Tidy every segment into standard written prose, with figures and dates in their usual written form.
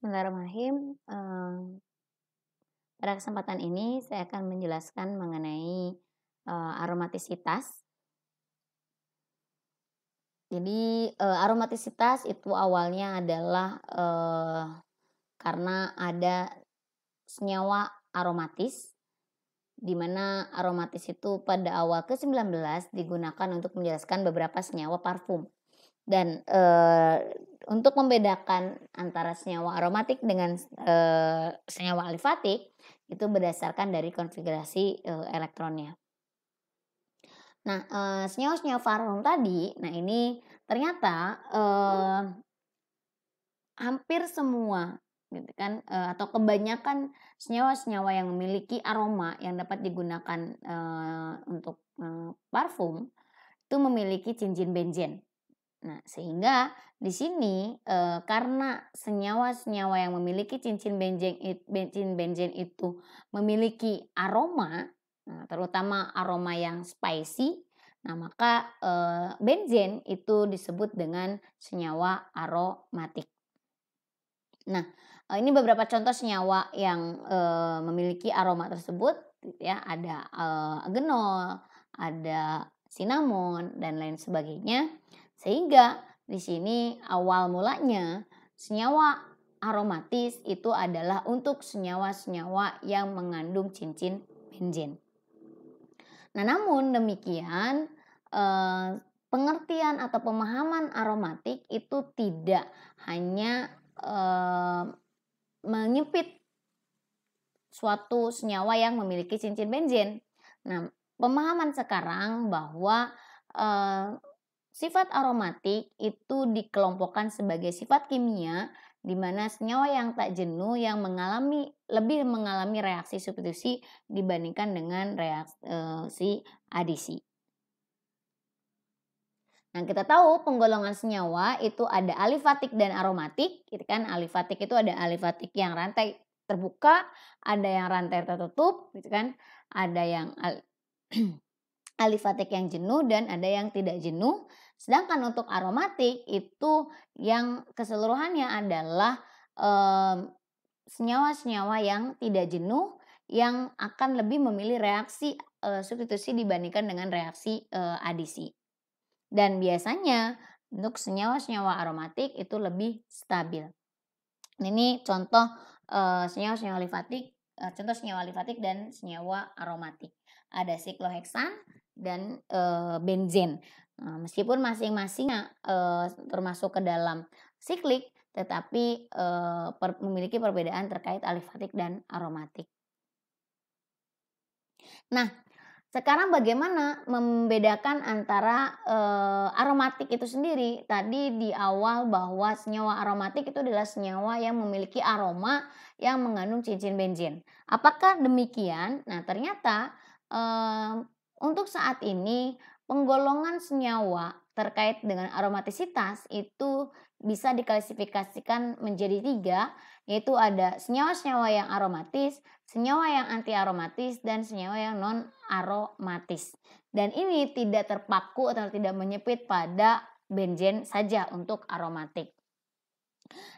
Bismillahirrahmanirrahim. Pada kesempatan ini saya akan menjelaskan mengenai aromatisitas. Jadi aromatisitas itu awalnya adalah karena ada senyawa aromatis, di mana aromatis itu pada awal ke-19 digunakan untuk menjelaskan beberapa senyawa parfum. Dan untuk membedakan antara senyawa aromatik dengan senyawa alifatik itu berdasarkan dari konfigurasi elektronnya. Nah, senyawa-senyawa parfum tadi, nah ini ternyata hampir semua gitu kan, atau kebanyakan senyawa-senyawa yang memiliki aroma yang dapat digunakan untuk parfum itu memiliki cincin benzen. Nah, sehingga di sini karena senyawa-senyawa yang memiliki cincin benzen itu memiliki aroma, nah, terutama aroma yang spicy, nah maka benzen itu disebut dengan senyawa aromatik. Nah, ini beberapa contoh senyawa yang memiliki aroma tersebut, gitu ya. Ada eugenol, ada cinnamon dan lain sebagainya. Sehingga di sini awal mulanya senyawa aromatis itu adalah untuk senyawa-senyawa yang mengandung cincin benzen. Nah, namun demikian pengertian atau pemahaman aromatik itu tidak hanya menyempit suatu senyawa yang memiliki cincin benzen. Nah, pemahaman sekarang bahwa sifat aromatik itu dikelompokkan sebagai sifat kimia di mana senyawa yang tak jenuh yang lebih mengalami reaksi substitusi dibandingkan dengan reaksi adisi. Nah, kita tahu penggolongan senyawa itu ada alifatik dan aromatik, gitu kan. Alifatik itu ada alifatik yang rantai terbuka, ada yang rantai tertutup, gitu kan. Ada yang alifatik yang jenuh dan ada yang tidak jenuh. Sedangkan untuk aromatik itu yang keseluruhannya adalah senyawa-senyawa yang tidak jenuh yang akan lebih memilih reaksi substitusi dibandingkan dengan reaksi adisi. Dan biasanya untuk senyawa-senyawa aromatik itu lebih stabil. Ini contoh senyawa-senyawa alifatik, contoh senyawa alifatik dan senyawa aromatik. Ada sikloheksan dan benzen. Meskipun masing-masing termasuk ke dalam siklik, tetapi memiliki perbedaan terkait alifatik dan aromatik. Nah, sekarang bagaimana membedakan antara aromatik itu sendiri? Tadi di awal bahwa senyawa aromatik itu adalah senyawa yang memiliki aroma yang mengandung cincin benzen. Apakah demikian? Nah, ternyata untuk saat ini penggolongan senyawa terkait dengan aromatisitas itu bisa diklasifikasikan menjadi 3, yaitu ada senyawa-senyawa yang aromatis, senyawa yang anti aromatis, dan senyawa yang non aromatis. Dan ini tidak terpaku atau tidak menyempit pada benzen saja untuk aromatik.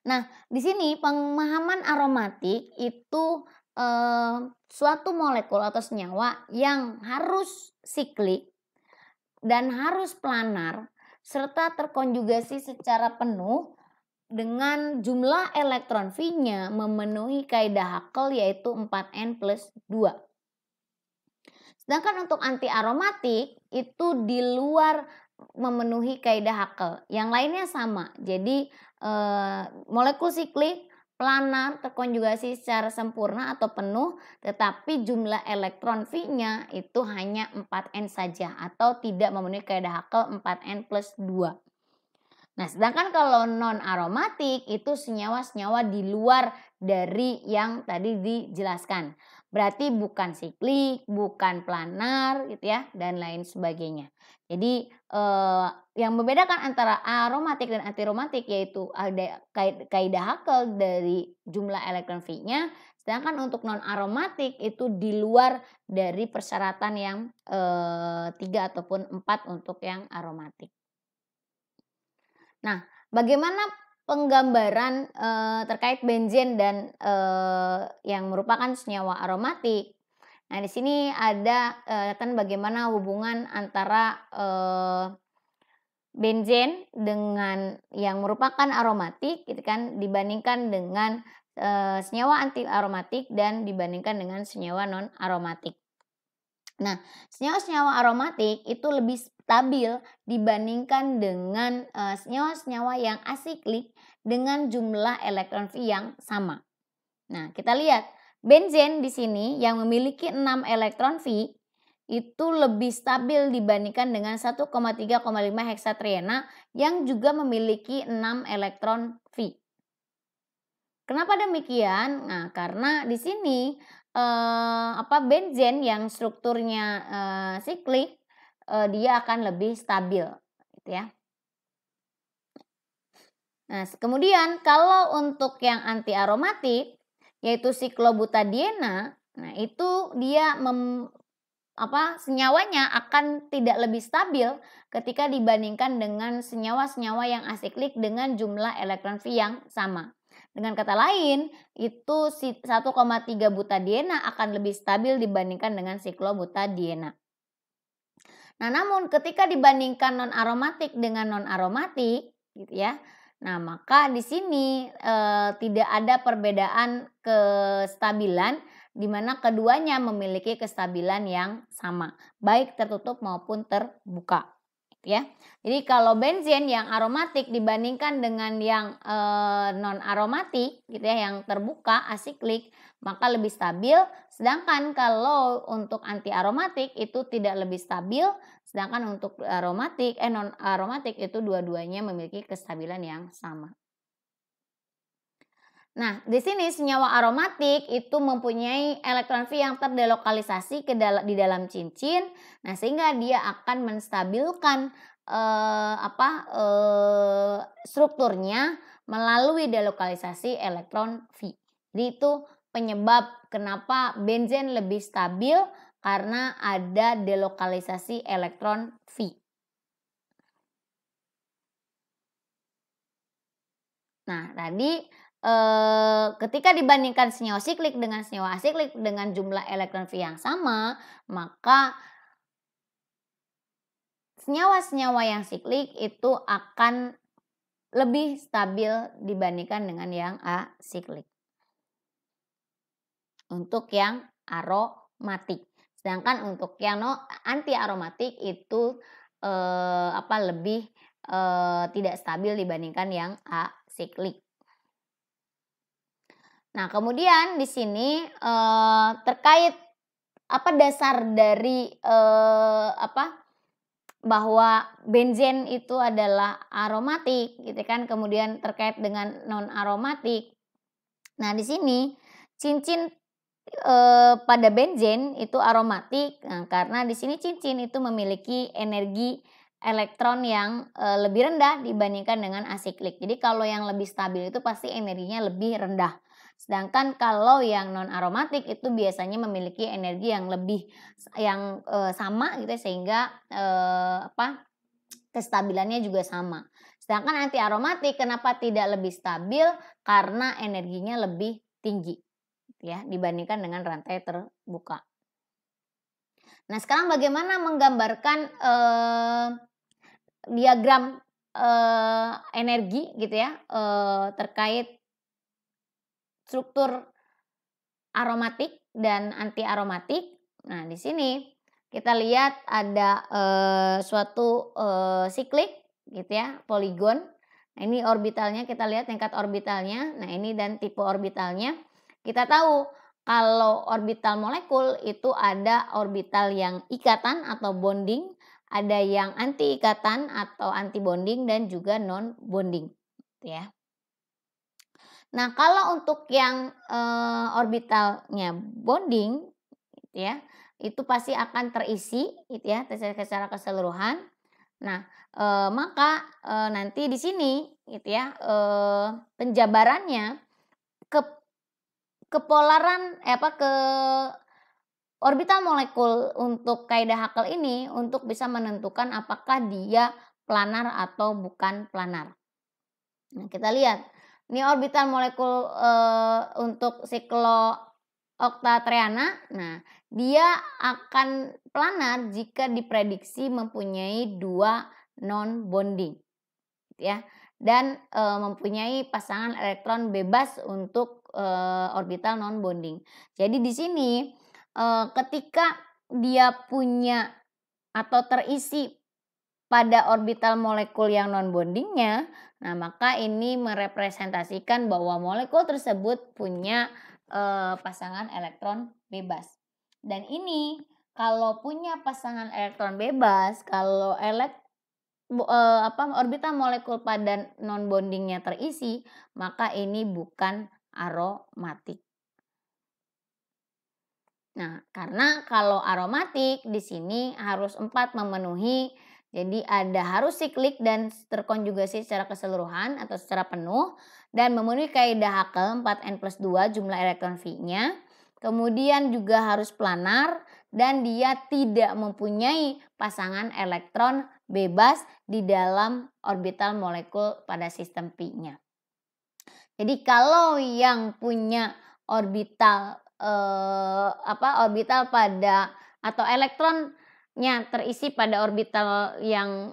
Nah, di sini pemahaman aromatik itu suatu molekul atau senyawa yang harus siklik dan harus planar serta terkonjugasi secara penuh dengan jumlah elektron V-nya memenuhi kaidah Hakel yaitu 4n+2. Sedangkan untuk anti aromatik itu di luar memenuhi kaidah Hakel. Yang lainnya sama. Jadi molekul siklik planar terkonjugasi secara sempurna atau penuh, tetapi jumlah elektron V-nya itu hanya 4n saja atau tidak memenuhi kaidah Hakel 4n+2. Nah, sedangkan kalau non aromatik itu senyawa-senyawa di luar dari yang tadi dijelaskan. Berarti bukan siklik, bukan planar gitu ya, dan lain sebagainya. Jadi yang membedakan antara aromatik dan antiaromatik yaitu ada kaidah Hakel dari jumlah elektron V-nya, sedangkan untuk non aromatik itu di luar dari persyaratan yang 3 ataupun 4 untuk yang aromatik. Nah, bagaimana penggambaran terkait benzen dan yang merupakan senyawa aromatik. Nah, di sini ada kan bagaimana hubungan antara benzen dengan yang merupakan aromatik gitu kan dibandingkan dengan senyawa anti aromatik dan dibandingkan dengan senyawa non aromatik. Nah, senyawa-senyawa aromatik itu lebih stabil dibandingkan dengan senyawa-senyawa yang asiklik dengan jumlah elektron V yang sama. Nah, kita lihat benzen di sini yang memiliki 6 elektron V itu lebih stabil dibandingkan dengan 1,3,5 heksatriena yang juga memiliki 6 elektron V. Kenapa demikian? Nah, karena di sini benzen yang strukturnya siklik dia akan lebih stabil gitu ya. Nah, kemudian kalau untuk yang anti aromatik yaitu siklobutadiena, nah itu dia senyawanya akan tidak lebih stabil ketika dibandingkan dengan senyawa-senyawa yang asiklik dengan jumlah elektron V yang sama. Dengan kata lain, itu 1,3 butadiena akan lebih stabil dibandingkan dengan siklobutadiena. Nah, namun ketika dibandingkan non-aromatik dengan non-aromatik gitu ya. Nah, maka di sini tidak ada perbedaan kestabilan di mana keduanya memiliki kestabilan yang sama, baik tertutup maupun terbuka. Ya, jadi kalau benzen yang aromatik dibandingkan dengan yang non aromatik gitu ya, yang terbuka asiklik, maka lebih stabil. Sedangkan kalau untuk anti aromatik itu tidak lebih stabil, sedangkan untuk non aromatik itu dua-duanya memiliki kestabilan yang sama. Nah, di sini senyawa aromatik itu mempunyai elektron V yang terdelokalisasi di dalam cincin. Nah, sehingga dia akan menstabilkan strukturnya melalui delokalisasi elektron V. Jadi itu penyebab kenapa benzen lebih stabil karena ada delokalisasi elektron V. Nah, tadi ketika dibandingkan senyawa siklik dengan senyawa asiklik dengan jumlah elektron V yang sama, maka senyawa-senyawa yang siklik itu akan lebih stabil dibandingkan dengan yang asiklik. Untuk yang aromatik. Sedangkan untuk yang anti aromatik itu lebih tidak stabil dibandingkan yang asiklik. Nah, kemudian di sini terkait dasar dari bahwa benzen itu adalah aromatik gitu kan, kemudian terkait dengan non aromatik. Nah, di sini cincin pada benzen itu aromatik. Nah, karena di sini cincin itu memiliki energi elektron yang lebih rendah dibandingkan dengan asiklik. Jadi kalau yang lebih stabil itu pasti energinya lebih rendah. Sedangkan kalau yang non aromatik itu biasanya memiliki energi yang lebih sama gitu ya, sehingga kestabilannya juga sama. Sedangkan anti aromatik kenapa tidak lebih stabil? Karena energinya lebih tinggi ya dibandingkan dengan rantai terbuka. Nah, sekarang bagaimana menggambarkan diagram energi gitu ya terkait struktur aromatik dan anti aromatik. Nah, di sini kita lihat ada suatu siklik gitu ya, poligon. Nah, ini orbitalnya, kita lihat tingkat orbitalnya. Nah, ini dan tipe orbitalnya. Kita tahu kalau orbital molekul itu ada orbital yang ikatan atau bonding, ada yang anti ikatan atau anti bonding dan juga non bonding gitu ya. Nah, kalau untuk yang orbitalnya bonding gitu ya, itu pasti akan terisi gitu ya secara keseluruhan. Nah, maka nanti di sini gitu ya penjabarannya kepolaran ke orbital molekul untuk kaidah Huckel ini untuk bisa menentukan apakah dia planar atau bukan planar. Nah, kita lihat, ini orbital molekul untuk Cyclooctatriana. Nah, dia akan planar jika diprediksi mempunyai 2 non-bonding, gitu ya, dan mempunyai pasangan elektron bebas untuk orbital non-bonding. Jadi di sini ketika dia punya atau terisi pada orbital molekul yang non-bondingnya, nah maka ini merepresentasikan bahwa molekul tersebut punya pasangan elektron bebas. Dan ini kalau punya pasangan elektron bebas, kalau orbital molekul pada non-bondingnya terisi, maka ini bukan aromatik. Nah, karena kalau aromatik di sini harus 4 memenuhi. Jadi harus siklik dan terkonjugasi secara keseluruhan atau secara penuh dan memenuhi kaidah Hakel 4n+2 jumlah elektron V-nya. Kemudian juga harus planar dan dia tidak mempunyai pasangan elektron bebas di dalam orbital molekul pada sistem pi-nya. Jadi kalau yang punya orbital orbital pada atau elektronnya terisi pada orbital yang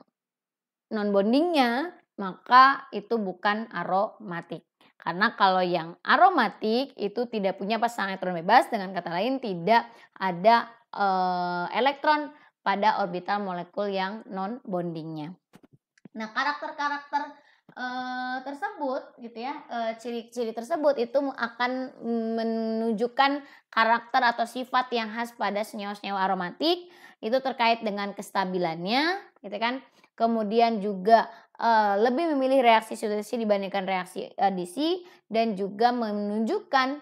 non-bondingnya, maka itu bukan aromatik. Karena kalau yang aromatik itu tidak punya pasangan elektron bebas, dengan kata lain tidak ada elektron pada orbital molekul yang non-bondingnya. Nah, karakter-karakter tersebut gitu ya, ciri-ciri tersebut itu akan menunjukkan karakter atau sifat yang khas pada senyawa-senyawa aromatik. Itu terkait dengan kestabilannya gitu kan. Kemudian juga lebih memilih reaksi substitusi dibandingkan reaksi adisi dan juga menunjukkan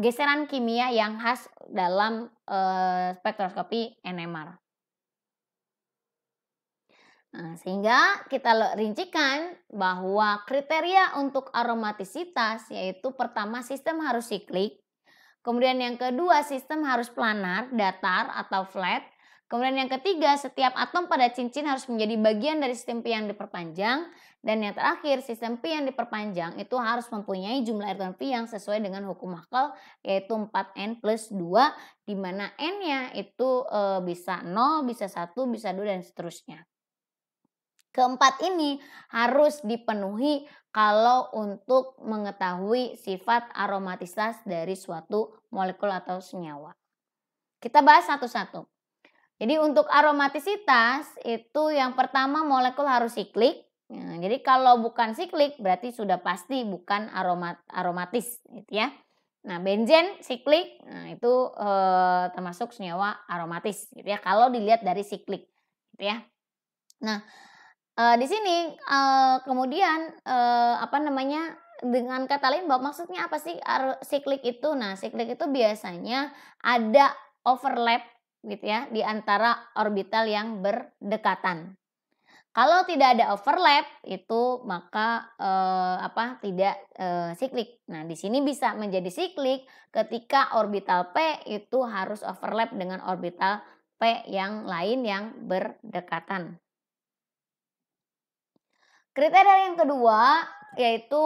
geseran kimia yang khas dalam spektroskopi NMR. Nah, sehingga kita rincikan bahwa kriteria untuk aromatisitas yaitu pertama sistem harus siklik, kemudian yang kedua sistem harus planar, datar atau flat, kemudian yang ketiga setiap atom pada cincin harus menjadi bagian dari sistem pi yang diperpanjang, dan yang terakhir sistem pi yang diperpanjang itu harus mempunyai jumlah elektron pi yang sesuai dengan hukum Hakel yaitu 4n+2 di mana n-nya itu bisa 0, bisa 1, bisa 2 dan seterusnya. Keempat ini harus dipenuhi kalau untuk mengetahui sifat aromatisitas dari suatu molekul atau senyawa. Kita bahas satu-satu. Jadi untuk aromatisitas itu yang pertama molekul harus siklik. Nah, jadi kalau bukan siklik berarti sudah pasti bukan aromatis gitu ya. Nah, benzen siklik, nah itu termasuk senyawa aromatis gitu ya kalau dilihat dari siklik gitu ya. Nah, di sini kemudian dengan kata lain bahwa maksudnya apa sih siklik itu? Nah, siklik itu biasanya ada overlap gitu ya di antara orbital yang berdekatan. Kalau tidak ada overlap itu maka tidak siklik. Nah, di sini bisa menjadi siklik ketika orbital P itu harus overlap dengan orbital P yang lain yang berdekatan. Kriteria yang kedua yaitu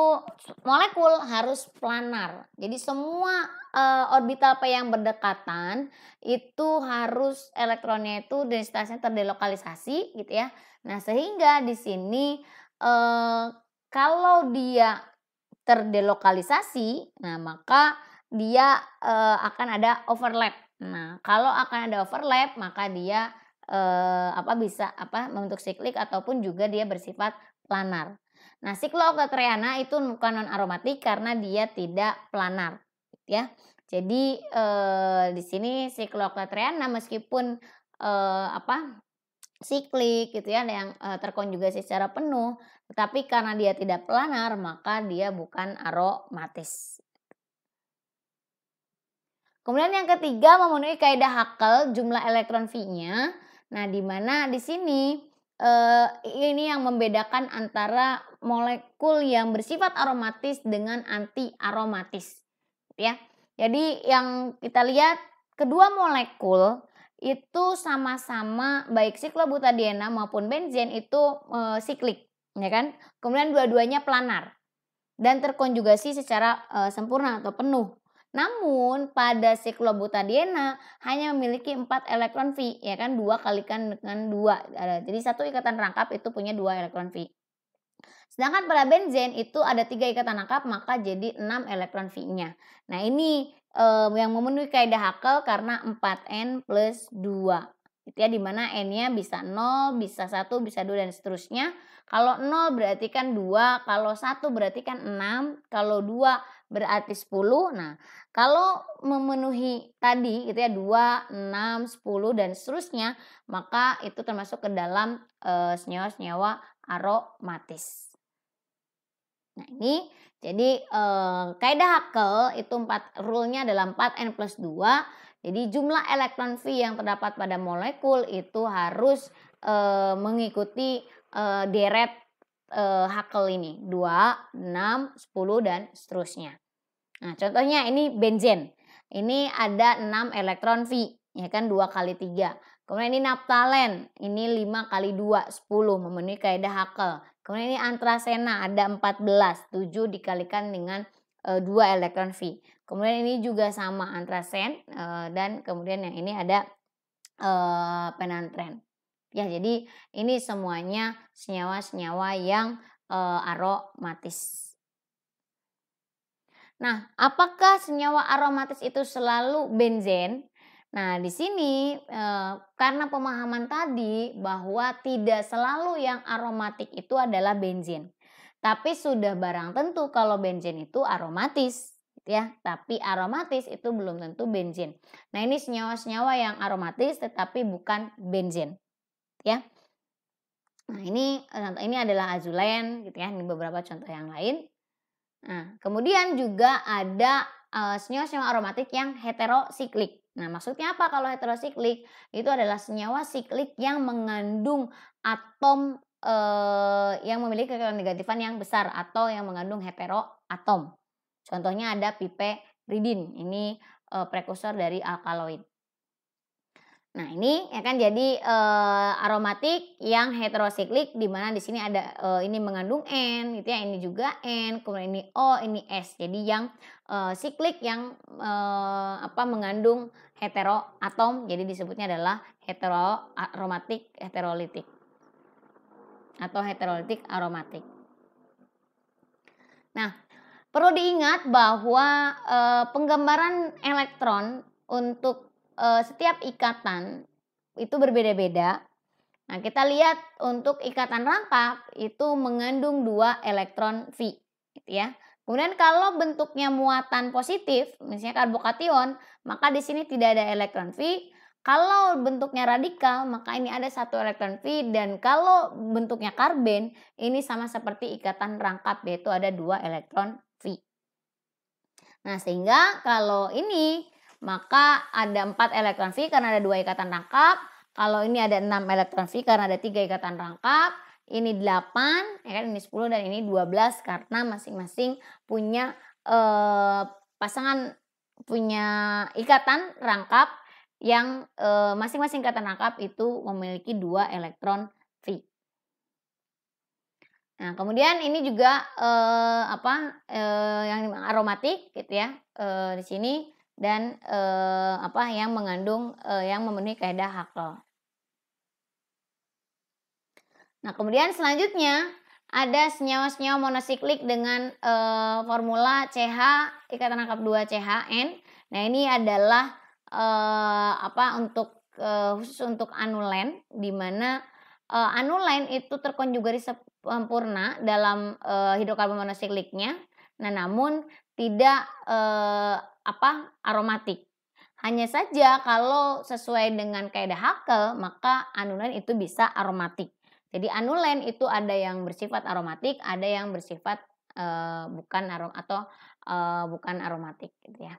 molekul harus planar. Jadi semua orbital P yang berdekatan itu harus elektronnya itu densitasnya terdelokalisasi gitu ya. Nah, sehingga di sini kalau dia terdelokalisasi, nah maka dia akan ada overlap. Nah, kalau akan ada overlap maka dia bisa membentuk siklik ataupun juga dia bersifat planar. Nah, Cyclooctatriana itu bukan non aromatik karena dia tidak planar, ya. Jadi di sini Cyclooctatriana meskipun siklik gitu ya yang terkonjugasi secara penuh, tetapi karena dia tidak planar maka dia bukan aromatis. Kemudian yang ketiga memenuhi kaidah Hakel jumlah elektron V-nya. Nah, di mana di sini ini yang membedakan antara molekul yang bersifat aromatis dengan anti aromatis ya. Jadi yang kita lihat kedua molekul itu sama-sama baik siklobutadiena maupun benzen itu siklik ya kan? Kemudian dua-duanya planar dan terkonjugasi secara sempurna atau penuh. Namun pada siklobutadiena hanya memiliki 4 elektron V, ya kan, 2 kalikan dengan 2. Jadi satu ikatan rangkap itu punya 2 elektron V. Sedangkan pada benzen itu ada 3 ikatan rangkap, maka jadi 6 elektron V-nya. Nah ini yang memenuhi kaidah Hakel karena 4N plus 2. Gitu ya, dimana N-nya bisa 0, bisa 1, bisa 2 dan seterusnya. Kalau 0 berarti kan 2, kalau 1 berarti kan 6, kalau 2 berarti 10. Nah, kalau memenuhi tadi gitu ya 2, 6, 10 dan seterusnya, maka itu termasuk ke dalam senyawa-senyawa aromatis. Nah ini jadi kaidah Hakel itu rule-nya adalah 4N plus 2. Jadi jumlah elektron V yang terdapat pada molekul itu harus mengikuti deret Hakel ini 2, 6, 10 dan seterusnya. Nah contohnya ini benzen. Ini ada 6 elektron V, ya kan, 2 kali 3. Kemudian ini naftalen, ini 5 kali 2, 10, memenuhi kaidah Hakel. Kemudian ini antrasena ada 14, 7 dikalikan dengan 2 elektron V. Kemudian ini juga sama antrasen dan kemudian yang ini ada penantren. Ya, jadi ini semuanya senyawa-senyawa yang aromatis. Nah, apakah senyawa aromatis itu selalu benzen? Nah, di sini karena pemahaman tadi bahwa tidak selalu yang aromatik itu adalah benzen. Tapi sudah barang tentu kalau benzen itu aromatis, gitu ya. Tapi aromatis itu belum tentu benzen. Nah, ini senyawa-senyawa yang aromatis tetapi bukan benzen, ya. Nah, ini adalah azulen gitu ya. Ini beberapa contoh yang lain. Nah, kemudian juga ada senyawa-senyawa aromatik yang heterosiklik. Nah, maksudnya apa kalau heterosiklik? Itu adalah senyawa siklik yang mengandung atom yang memiliki kenegatifan yang besar atau yang mengandung heteroatom. Contohnya ada piperidin. Ini prekursor dari alkaloid. Nah, ini ya kan jadi aromatik yang heterosiklik di mana di sini ada ini mengandung N gitu ya, ini juga N, kemudian ini O, ini S. Jadi yang siklik yang mengandung heteroatom, jadi disebutnya adalah aromatik heterolitik atau heterolitik aromatik. Nah, perlu diingat bahwa penggambaran elektron untuk setiap ikatan itu berbeda-beda. Nah, kita lihat untuk ikatan rangkap itu mengandung 2 elektron V, gitu ya. Kemudian kalau bentuknya muatan positif, misalnya karbokation, maka di sini tidak ada elektron V. Kalau bentuknya radikal, maka ini ada 1 elektron V, dan kalau bentuknya karben, ini sama seperti ikatan rangkap, yaitu ada 2 elektron V. Nah, sehingga kalau ini maka ada 4 elektron V karena ada 2 ikatan rangkap. Kalau ini ada 6 elektron V karena ada 3 ikatan rangkap. Ini 8, ya kan, ini 10 dan ini 12 karena masing-masing punya pasangan punya ikatan rangkap yang masing-masing ikatan rangkap itu memiliki 2 elektron V. Nah, kemudian ini juga yang aromatik gitu ya di sini dan yang mengandung yang memenuhi kaidah Hakel. Nah, kemudian selanjutnya ada senyawa-senyawa monosiklik dengan formula CH ikatan rangkap 2 CHN. Nah, ini adalah khusus untuk anulen, di mana anulen itu terkonjugasi sempurna dalam hidrokarbon monosikliknya. Nah, namun tidak aromatik. Hanya saja kalau sesuai dengan kaidah Hakel, maka anulen itu bisa aromatik. Jadi anulen itu ada yang bersifat aromatik, ada yang bersifat bukan aromatik gitu ya.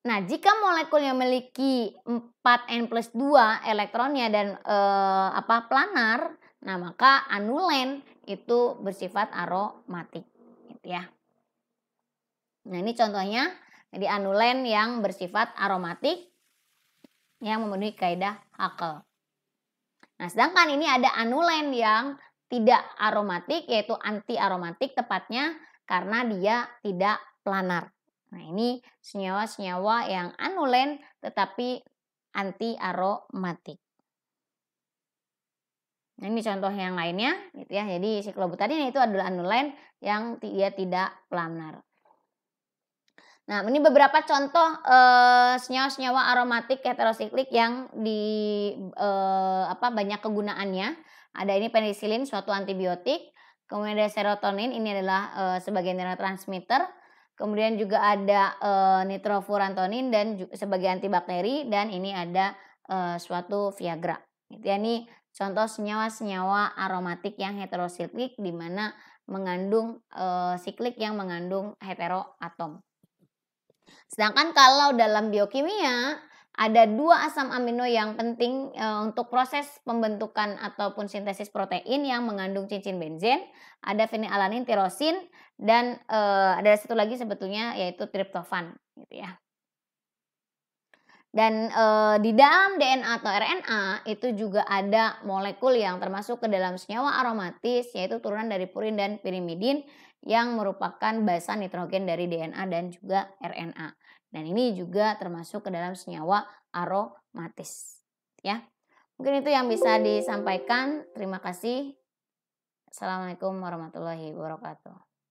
Nah, jika molekulnya memiliki 4N plus 2 elektronnya dan planar, nah maka anulen itu bersifat aromatik gitu ya. Nah, ini contohnya, jadi anulen yang bersifat aromatik yang memenuhi kaidah Hakel. Nah, sedangkan ini ada anulen yang tidak aromatik, yaitu anti aromatik tepatnya karena dia tidak planar. Nah, ini senyawa-senyawa yang anulen tetapi anti aromatik. Nah, ini contoh yang lainnya gitu ya. Jadi siklobutadin itu adalah anulen yang dia tidak planar. Nah, ini beberapa contoh senyawa-senyawa aromatik heterosiklik yang banyak kegunaannya. Ada ini penisilin, suatu antibiotik. Kemudian ada serotonin, ini adalah sebagai neurotransmitter. Kemudian juga ada nitrofurantonin dan sebagai antibakteri, dan ini ada suatu Viagra. Gitu ya, ini contoh senyawa-senyawa aromatik yang heterosiklik di mana mengandung siklik yang mengandung heteroatom. Sedangkan kalau dalam biokimia ada 2 asam amino yang penting untuk proses pembentukan ataupun sintesis protein yang mengandung cincin benzen, ada fenilalanin, tirosin, dan ada satu lagi sebetulnya yaitu triptofan gitu ya. Dan di dalam DNA atau RNA itu juga ada molekul yang termasuk ke dalam senyawa aromatis, yaitu turunan dari purin dan pirimidin yang merupakan basa nitrogen dari DNA dan juga RNA. Dan ini juga termasuk ke dalam senyawa aromatis ya. Mungkin itu yang bisa disampaikan. Terima kasih. Assalamualaikum warahmatullahi wabarakatuh.